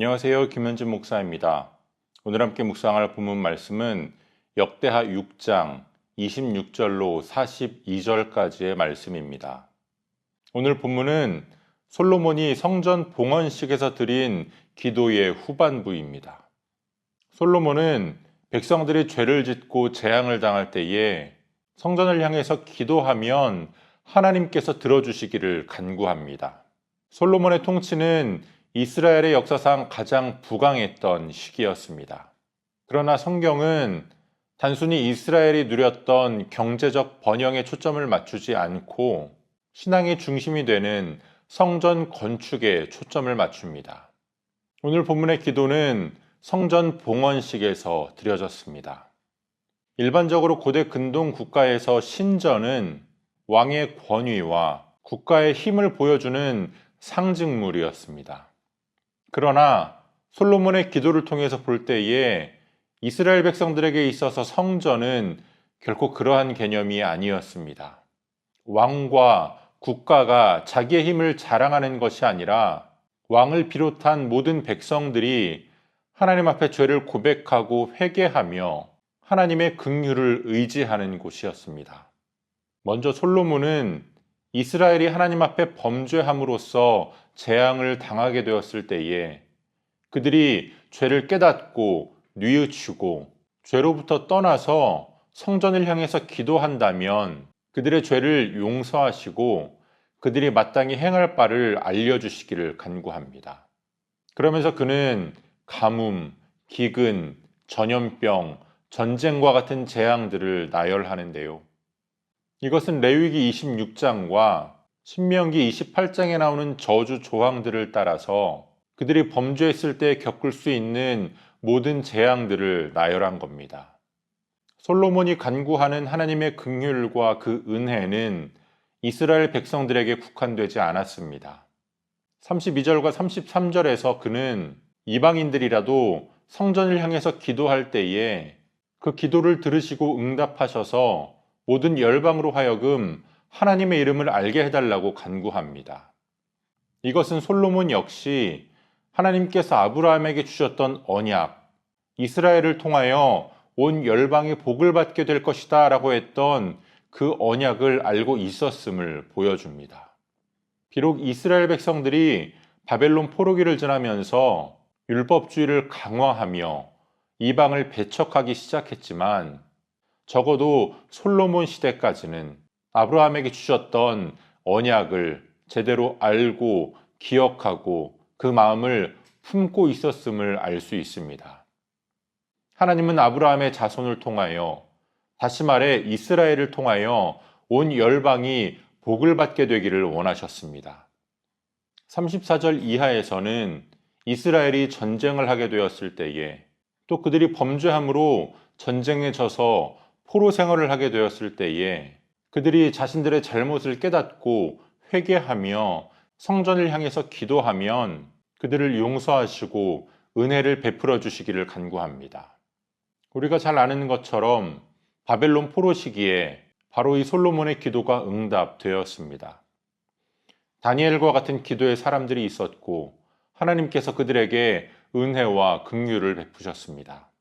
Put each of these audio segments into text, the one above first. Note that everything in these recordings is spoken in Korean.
안녕하세요. 김현진 목사입니다. 오늘 함께 묵상할 본문 말씀은 역대하 6장 26절로 42절까지의 말씀입니다. 오늘 본문은 솔로몬이 성전 봉헌식에서 드린 기도의 후반부입니다. 솔로몬은 백성들이 죄를 짓고 재앙을 당할 때에 성전을 향해서 기도하면 하나님께서 들어주시기를 간구합니다. 솔로몬의 통치는 이스라엘의 역사상 가장 부강했던 시기였습니다. 그러나 성경은 단순히 이스라엘이 누렸던 경제적 번영에 초점을 맞추지 않고 신앙의 중심이 되는 성전 건축에 초점을 맞춥니다. 오늘 본문의 기도는 성전 봉헌식에서 드려졌습니다. 일반적으로 고대 근동 국가에서 신전은 왕의 권위와 국가의 힘을 보여주는 상징물이었습니다. 그러나 솔로몬의 기도를 통해서 볼 때에 이스라엘 백성들에게 있어서 성전은 결코 그러한 개념이 아니었습니다. 왕과 국가가 자기의 힘을 자랑하는 것이 아니라 왕을 비롯한 모든 백성들이 하나님 앞에 죄를 고백하고 회개하며 하나님의 긍휼을 의지하는 곳이었습니다. 먼저 솔로몬은 이스라엘이 하나님 앞에 범죄함으로써 재앙을 당하게 되었을 때에 그들이 죄를 깨닫고 뉘우치고 죄로부터 떠나서 성전을 향해서 기도한다면 그들의 죄를 용서하시고 그들이 마땅히 행할 바를 알려주시기를 간구합니다. 그러면서 그는 가뭄, 기근, 전염병, 전쟁과 같은 재앙들을 나열하는데요. 이것은 레위기 26장과 신명기 28장에 나오는 저주 조항들을 따라서 그들이 범죄했을 때 겪을 수 있는 모든 재앙들을 나열한 겁니다. 솔로몬이 간구하는 하나님의 긍휼과 그 은혜는 이스라엘 백성들에게 국한되지 않았습니다. 32절과 33절에서 그는 이방인들이라도 성전을 향해서 기도할 때에 그 기도를 들으시고 응답하셔서 모든 열방으로 하여금 하나님의 이름을 알게 해달라고 간구합니다. 이것은 솔로몬 역시 하나님께서 아브라함에게 주셨던 언약, 이스라엘을 통하여 온 열방이 복을 받게 될 것이다 라고 했던 그 언약을 알고 있었음을 보여줍니다. 비록 이스라엘 백성들이 바벨론 포로기를 지나면서 율법주의를 강화하며 이방을 배척하기 시작했지만 적어도 솔로몬 시대까지는 아브라함에게 주셨던 언약을 제대로 알고 기억하고 그 마음을 품고 있었음을 알 수 있습니다. 하나님은 아브라함의 자손을 통하여, 다시 말해 이스라엘을 통하여 온 열방이 복을 받게 되기를 원하셨습니다. 34절 이하에서는 이스라엘이 전쟁을 하게 되었을 때에 또 그들이 범죄함으로 전쟁에 져서 포로 생활을 하게 되었을 때에 그들이 자신들의 잘못을 깨닫고 회개하며 성전을 향해서 기도하면 그들을 용서하시고 은혜를 베풀어 주시기를 간구합니다. 우리가 잘 아는 것처럼 바벨론 포로 시기에 바로 이 솔로몬의 기도가 응답되었습니다. 다니엘과 같은 기도의 사람들이 있었고 하나님께서 그들에게 은혜와 긍휼을 베푸셨습니다.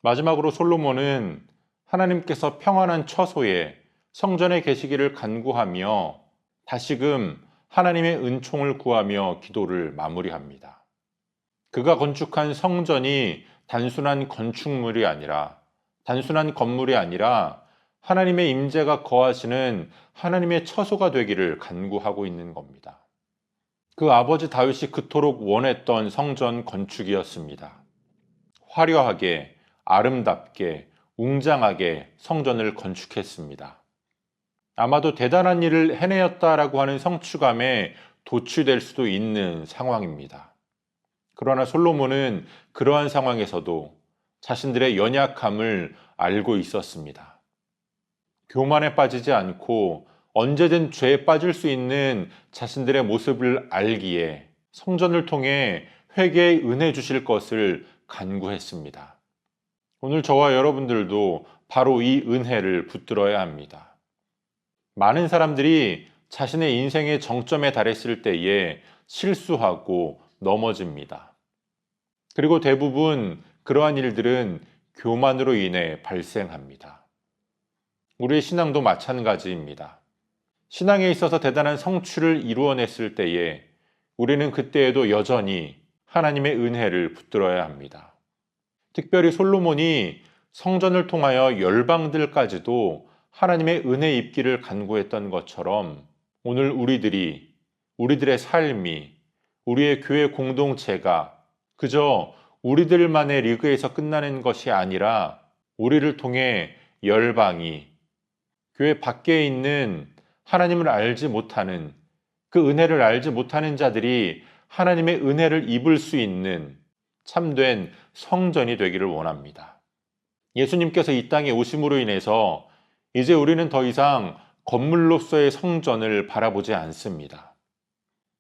마지막으로 솔로몬은 하나님께서 평안한 처소에 성전에 계시기를 간구하며 다시금 하나님의 은총을 구하며 기도를 마무리합니다. 그가 건축한 성전이 단순한 건축물이 아니라, 단순한 건물이 아니라 하나님의 임재가 거하시는 하나님의 처소가 되기를 간구하고 있는 겁니다. 그 아버지 다윗이 그토록 원했던 성전 건축이었습니다. 화려하게, 아름답게, 웅장하게 성전을 건축했습니다. 아마도 대단한 일을 해내었다라고 하는 성취감에 도취될 수도 있는 상황입니다. 그러나 솔로몬은 그러한 상황에서도 자신들의 연약함을 알고 있었습니다. 교만에 빠지지 않고 언제든 죄에 빠질 수 있는 자신들의 모습을 알기에 성전을 통해 회개의 은혜 주실 것을 간구했습니다. 오늘 저와 여러분들도 바로 이 은혜를 붙들어야 합니다. 많은 사람들이 자신의 인생의 정점에 달했을 때에 실수하고 넘어집니다. 그리고 대부분 그러한 일들은 교만으로 인해 발생합니다. 우리의 신앙도 마찬가지입니다. 신앙에 있어서 대단한 성취를 이루어냈을 때에 우리는 그때에도 여전히 하나님의 은혜를 붙들어야 합니다. 특별히 솔로몬이 성전을 통하여 열방들까지도 하나님의 은혜 입기를 간구했던 것처럼 오늘 우리들의 삶이, 우리의 교회 공동체가 그저 우리들만의 리그에서 끝나는 것이 아니라 우리를 통해 열방이, 교회 밖에 있는 하나님을 알지 못하는, 그 은혜를 알지 못하는 자들이 하나님의 은혜를 입을 수 있는 참된 성전이 되기를 원합니다. 예수님께서 이 땅에 오심으로 인해서 이제 우리는 더 이상 건물로서의 성전을 바라보지 않습니다.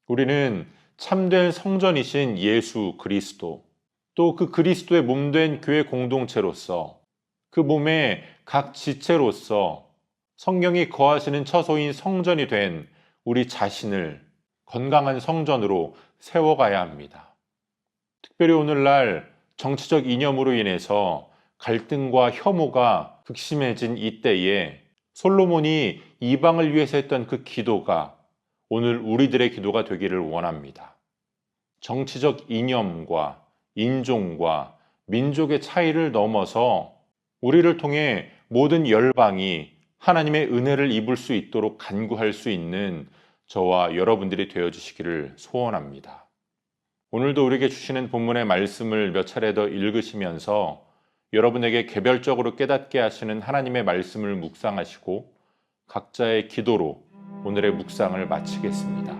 우리는 참된 성전이신 예수 그리스도, 또 그 그리스도의 몸된 교회 공동체로서, 그 몸의 각 지체로서 성령이 거하시는 처소인 성전이 된 우리 자신을 건강한 성전으로 세워가야 합니다. 특별히 오늘날 정치적 이념으로 인해서 갈등과 혐오가 극심해진 이때에 솔로몬이 이방을 위해서 했던 그 기도가 오늘 우리들의 기도가 되기를 원합니다. 정치적 이념과 인종과 민족의 차이를 넘어서 우리를 통해 모든 열방이 하나님의 은혜를 입을 수 있도록 간구할 수 있는 저와 여러분들이 되어주시기를 소원합니다. 오늘도 우리에게 주시는 본문의 말씀을 몇 차례 더 읽으시면서 여러분에게 개별적으로 깨닫게 하시는 하나님의 말씀을 묵상하시고 각자의 기도로 오늘의 묵상을 마치겠습니다.